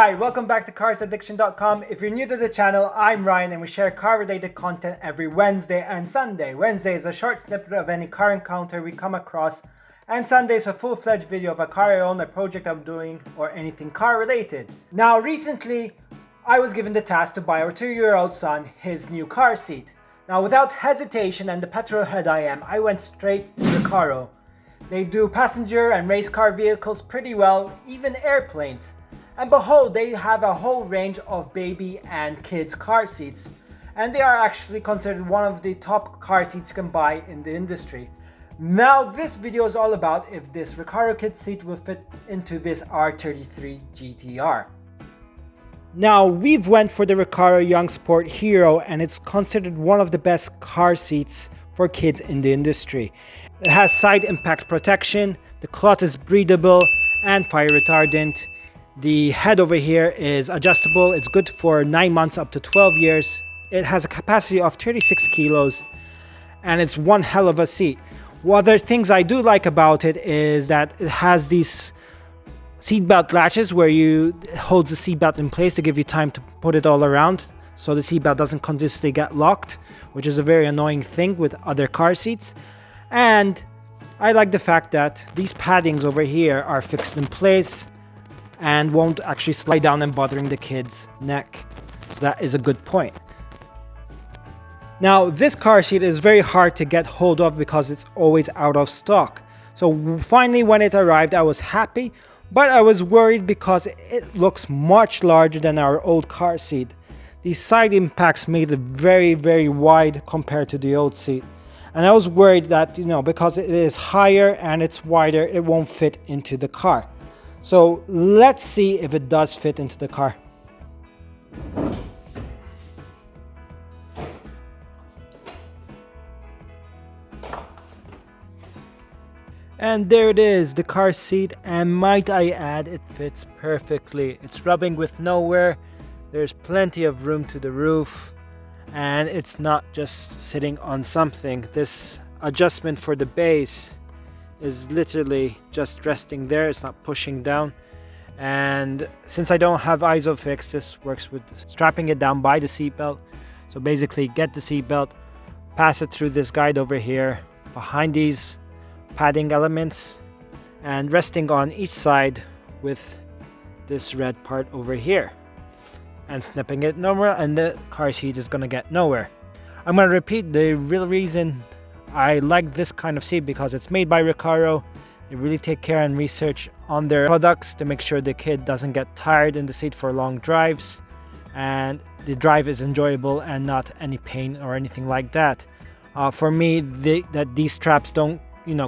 Hi, welcome back to CarsAddiction.com. If you're new to the channel, I'm Ryan and we share car-related content every Wednesday and Sunday. Wednesday is a short snippet of any car encounter we come across, and Sunday is a full-fledged video of a car I own, a project I'm doing, or anything car-related. Now, recently, I was given the task to buy our 2-year-old son his new car seat. Now, without hesitation and the petrol head I am, I went straight to Recaro. They do passenger and race car vehicles pretty well, even airplanes. And behold, they have a whole range of baby and kids car seats. And they are actually considered one of the top car seats you can buy in the industry. Now this video is all about if this Recaro kid seat will fit into this R33 GTR. Now we've went for the Recaro Young Sport Hero, and it's considered one of the best car seats for kids in the industry. It has side impact protection, the cloth is breathable and fire retardant. The head over here is adjustable. It's good for 9 months up to 12 years. It has a capacity of 36 kilos and it's one hell of a seat. One other things I do like about it is that it has these seatbelt latches where you hold the seatbelt in place to give you time to put it all around, so the seatbelt doesn't continuously get locked, which is a very annoying thing with other car seats. And I like the fact that these paddings over here are fixed in place and won't actually slide down and bothering the kid's neck. So that is a good point. Now this car seat is very hard to get hold of because it's always out of stock. So finally when it arrived I was happy, but I was worried because it looks much larger than our old car seat. These side impacts made it very wide compared to the old seat. And I was worried that, because it is higher and it's wider, it won't fit into the car. So let's see if it does fit into the car. And there it is, the car seat, and might I add, it fits perfectly. It's rubbing with nowhere, there's plenty of room to the roof, and it's not just sitting on something. This adjustment for the base is literally just resting there, it's not pushing down. And since I don't have ISOFIX, this works with strapping it down by the seatbelt. So basically get the seatbelt, pass it through this guide over here, behind these padding elements, and resting on each side with this red part over here. And snipping it nowhere, and the car seat is gonna get nowhere. I'm gonna repeat the real reason I like this kind of seat, because it's made by Recaro. They really take care and research on their products to make sure the kid doesn't get tired in the seat for long drives, and the drive is enjoyable and not any pain or anything like that. For me, these straps don't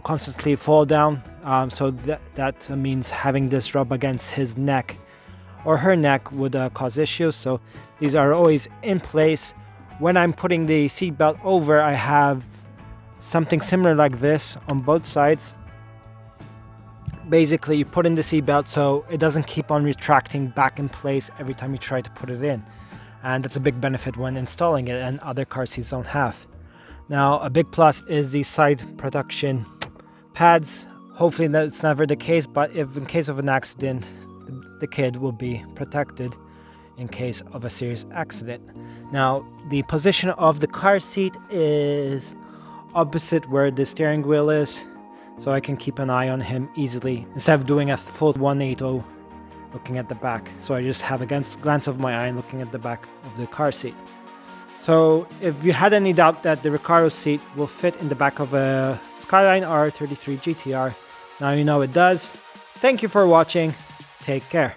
constantly fall down, so that means having this rub against his neck or her neck would cause issues. So these are always in place. When I'm putting the seatbelt over, I have something similar like this on both sides. Basically you put in the seatbelt so it doesn't keep on retracting back in place every time you try to put it in, and that's a big benefit when installing it, and other car seats don't have. Now a big plus is the side protection pads. Hopefully that's never the case, but if in case of an accident, the kid will be protected in case of a serious accident. Now the position of the car seat is opposite where the steering wheel is, so I can keep an eye on him easily instead of doing a full 180 looking at the back. So I just have a glance of my eye looking at the back of the car seat. So if you had any doubt that the Recaro seat will fit in the back of a Skyline R33 GTR, now you know it does. Thank you for watching. Take care.